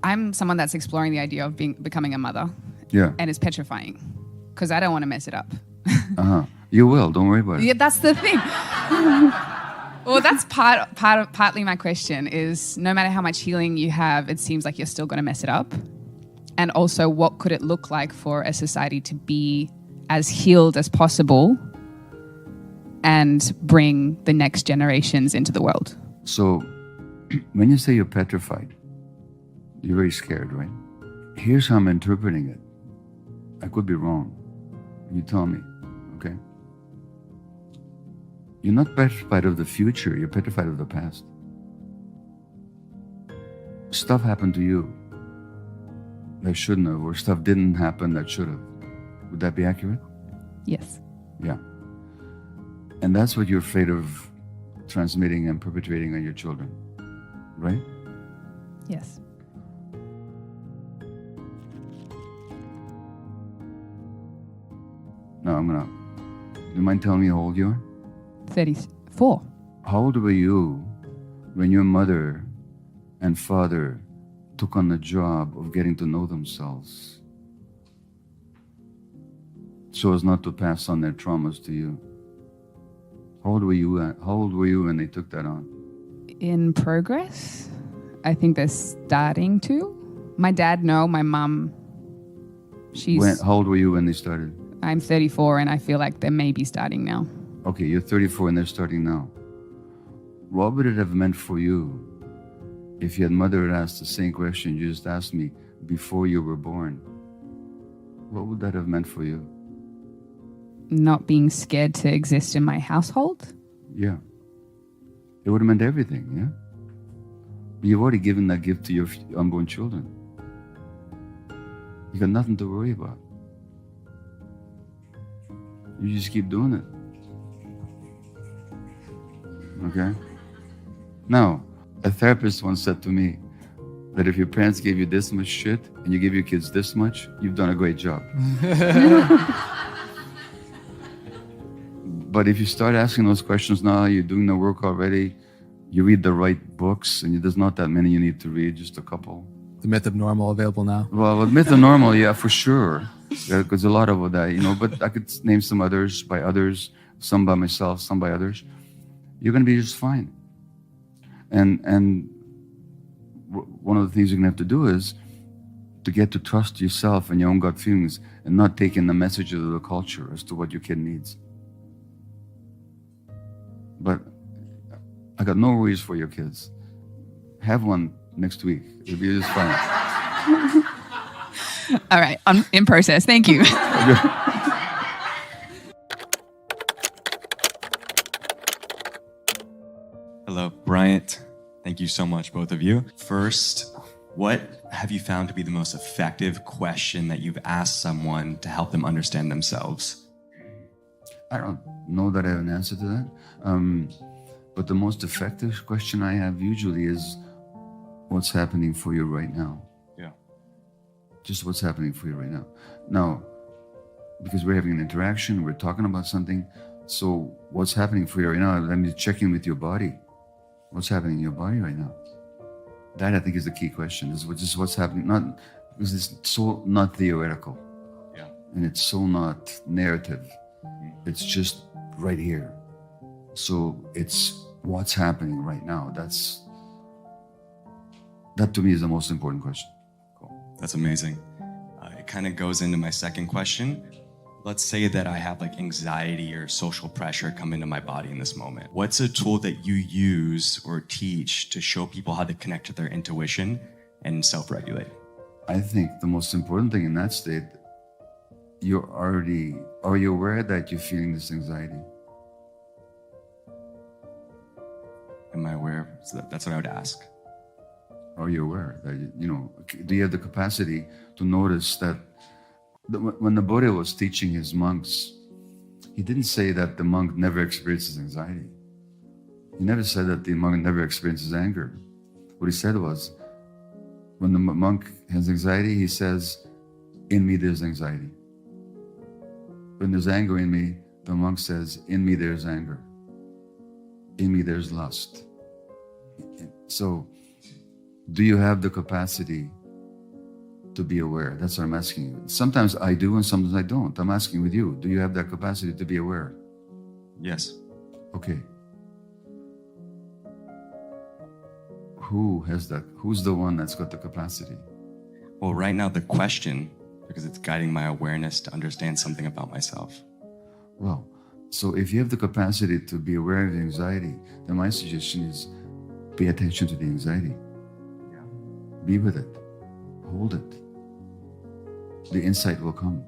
I'm someone that's exploring the idea of becoming a mother. Yeah. And it's petrifying because I don't want to mess it up. You will. Don't worry about it. Yeah, that's the thing. Well, that's partly my question is no matter how much healing you have, it seems like you're still going to mess it up. And also, what could it look like for a society to be as healed as possible and bring the next generations into the world? So when you say you're petrified, you're very scared, right? Here's how I'm interpreting it. I could be wrong. You tell me, okay? You're not petrified of the future, you're petrified of the past. Stuff happened to you that shouldn't have, or stuff didn't happen that should have. Would that be accurate? Yes. Yeah. And that's what you're afraid of transmitting and perpetuating on your children, right? Yes. Now do you mind telling me how old you are? 34. How old were you when your mother and father took on the job of getting to know themselves so as not to pass on their traumas to you? How old were you when they took that on? In progress. I think they're starting to. My dad, no. My mum, How old were you when they started? I'm 34 and I feel like they may be starting now. Okay, you're 34 and they're starting now. What would it have meant for you if your mother had asked the same question you just asked me before you were born? What would that have meant for you? Not being scared to exist in my household? Yeah. It would have meant everything, yeah? But you've already given that gift to your unborn children. You got nothing to worry about. You just keep doing it. Okay? Now, a therapist once said to me that if your parents gave you this much shit and you give your kids this much, you've done a great job. But if you start asking those questions now, you're doing the work already, you read the right books, and there's not that many you need to read, just a couple. The Myth of Normal available now? Well, with Myth of Normal, yeah, for sure. Because a lot of that, but I could name some others by others, some by myself, some by others. You're going to be just fine. And one of the things you're going to have to do is to get to trust yourself and your own gut feelings and not take in the message of the culture as to what your kid needs. But I got no worries for your kids. Have one next week. It'll be just fine. All right, I'm in process. Thank you. Hello, Bryant. Thank you so much, both of you. First, what have you found to be the most effective question that you've asked someone to help them understand themselves? I don't know that I have an answer to that. But the most effective question I have usually is, what's happening for you right now? Yeah. Just what's happening for you right now. Now, because we're having an interaction, we're talking about something, so what's happening for you right now? Let me check in with your body. What's happening in your body right now? That, I think, is the key question, is just what's happening, not because it's so not theoretical. Yeah. And it's so not narrative. It's just right here. So it's what's happening right now. That to me is the most important question. Cool. That's amazing. It kind of goes into my second question. Let's say that I have like anxiety or social pressure come into my body in this moment. What's a tool that you use or teach to show people how to connect to their intuition and self-regulate? I think the most important thing in that state, are you aware that you're feeling this anxiety? Am I aware? So that's what I would ask. Are you aware that, do you have the capacity to notice that when the Buddha was teaching his monks, he didn't say that the monk never experiences anxiety. He never said that the monk never experiences anger. What he said was, when the monk has anxiety, he says, in me there's anxiety. When there's anger in me, the monk says, in me there's anger. In me there's lust. So, do you have the capacity to be aware? That's what I'm asking you. Sometimes I do and sometimes I don't. I'm asking with you, do you have that capacity to be aware? Yes. Okay. Who has that? Who's the one that's got the capacity? Well, right now, the question, because it's guiding my awareness to understand something about myself. Well, so if you have the capacity to be aware of the anxiety, then my suggestion is pay attention to the anxiety. Yeah. Be with it. Hold it. The insight will come.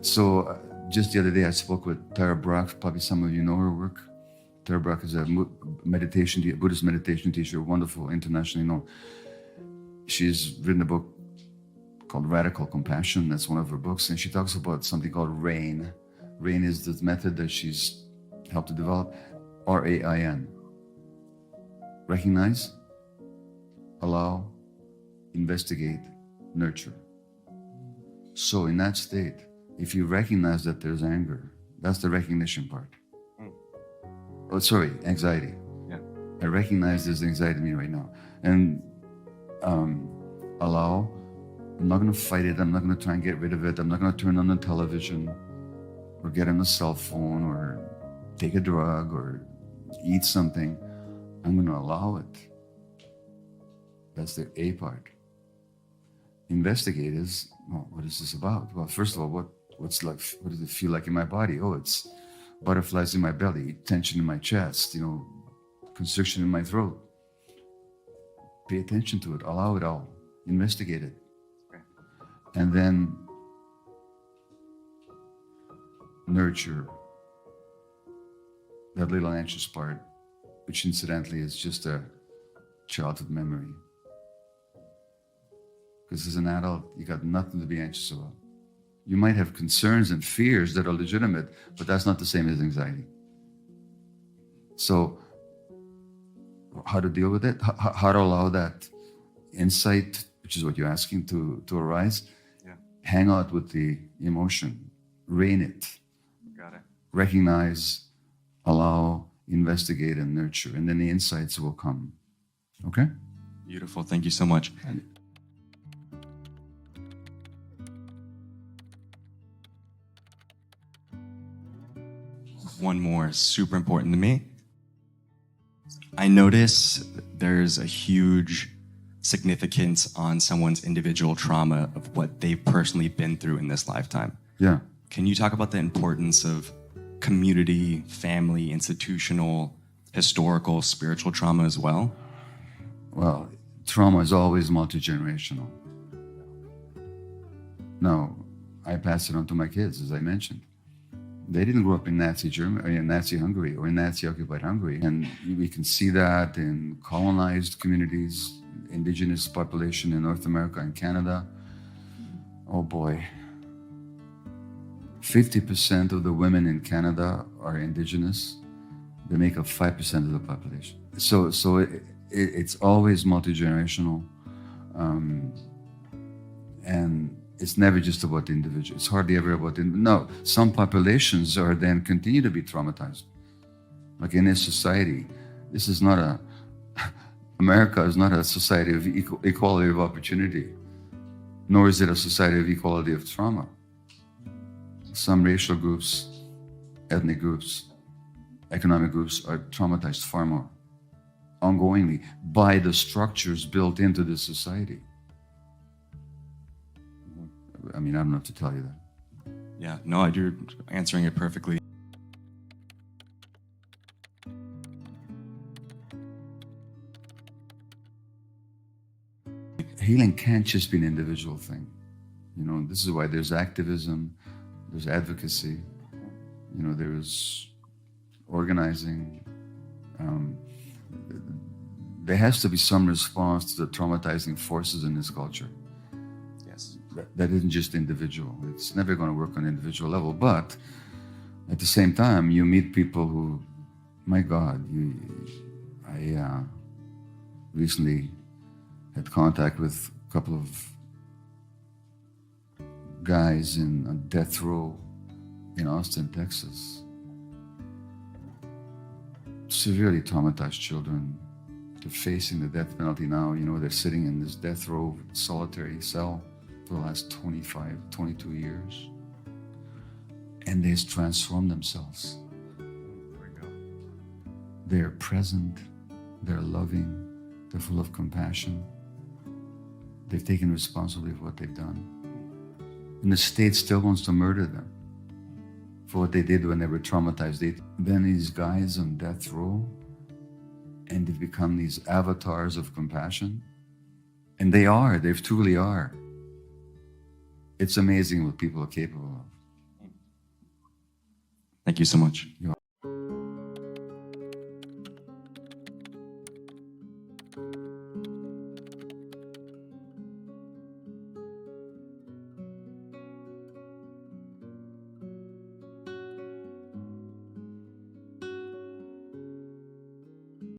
So just the other day, I spoke with Tara Brach. Probably some of you know her work. Tara Brach is a Buddhist meditation teacher, wonderful, internationally known. She's written a book called Radical Compassion. That's one of her books. And she talks about something called RAIN. RAIN is the method that she's helped to develop. RAIN. Recognize, allow, investigate, nurture. So in that state, if you recognize that there's anger, that's the recognition part. Oh, sorry, anxiety. Yeah. I recognize there's anxiety in me right now. And allow, I'm not going to fight it. I'm not going to try and get rid of it. I'm not going to turn on the television or get on a cell phone or take a drug or eat something. I'm going to allow it. That's the A part. Investigate is, well, what is this about? Well, first of all, what does it feel like in my body? Oh, it's butterflies in my belly, tension in my chest, constriction in my throat. Pay attention to it, allow it all, investigate it. And then nurture that little anxious part, which incidentally is just a childhood memory. Because as an adult, you got nothing to be anxious about. You might have concerns and fears that are legitimate, but that's not the same as anxiety. So, how to deal with it? How to allow that insight, which is what you're asking, to arise? Yeah. Hang out with the emotion, rein it. Got it. Recognize, allow, investigate, and nurture, and then the insights will come. Okay? Beautiful. Thank you so much. One more, super important to me. I notice there's a huge significance on someone's individual trauma of what they've personally been through in this lifetime. Yeah. Can you talk about the importance of community, family, institutional, historical, spiritual trauma as well? Well, trauma is always multi-generational. Now, I pass it on to my kids, as I mentioned. They didn't grow up in Nazi Germany, or in Nazi Hungary, or in Nazi-occupied Hungary. And we can see that in colonized communities, indigenous population in North America and Canada. Oh boy. 50% of the women in Canada are indigenous. They make up 5% of the population. So it's always multi-generational. And it's never just about the individual. It's hardly ever about no. Some populations are then continue to be traumatized. Like in this society, this is not America is not a society of equality of opportunity, nor is it a society of equality of trauma. Some racial groups, ethnic groups, economic groups are traumatized far more, ongoingly, by the structures built into this society. I mean, I don't know what to tell you that. Yeah, no, you're answering it perfectly. Healing can't just be an individual thing. This is why there's activism, there's advocacy, there's organizing. There has to be some response to the traumatizing forces in this culture. Yes. That isn't just individual. It's never going to work on an individual level. But at the same time, you meet people who, my God, I recently had contact with a couple of guys on death row in Austin, Texas. severely traumatized children. They're facing the death penalty now. You know, they're sitting in this death row solitary cell for the last 25, 22 years. And they transform themselves. They're present, they're loving, they're full of compassion. They've taken responsibility for what they've done. And the state still wants to murder them for what they did when they were traumatized. Then these guys on death row, and they've become these avatars of compassion. And they truly are. It's amazing what people are capable of. Thank you so much.